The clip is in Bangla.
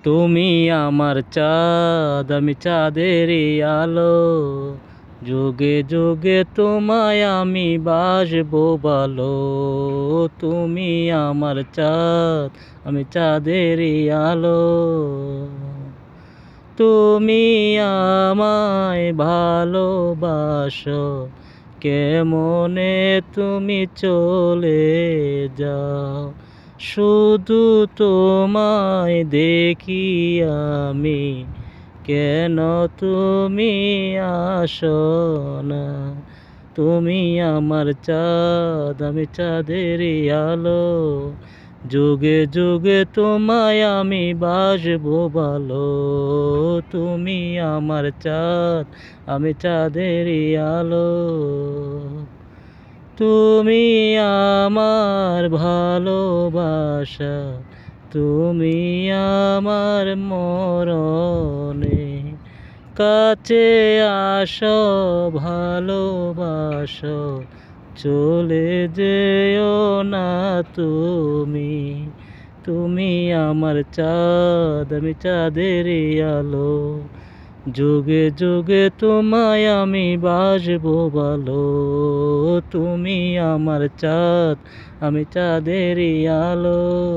তুমি আমার চাঁদ, আমি চাঁদেরই আলো। যুগে যুগে তোমায় আমি বাসবো ভালো। তুমি আমার চাঁদ, আমি চাঁদেরই আলো। তুমি আমায় ভালোবাসো, কেমনে তুমি চলে যাও। শুধু তোমায় দেখি আমি, কেন তুমি আসো না। তুমি আমার চাঁদ, আমি চাঁদেরই আলো। যুগে যুগে তোমায় আমি বাসবো ভালো। তুমি আমার চাঁদ, আমি চাঁদেরই আলো। তুমি আমার ভালোবাসা, তুমি আমার মরণে। কাছে আসো, ভালোবাসো, চলে যেও না তুমি। তুমি আমার চাঁদ, আমি চাঁদেরই আলো। যুগে যুগে তোমায় আমি বাসবো ভালো। তুমি আমার চাঁদ, আমি চাঁদেরই আলো।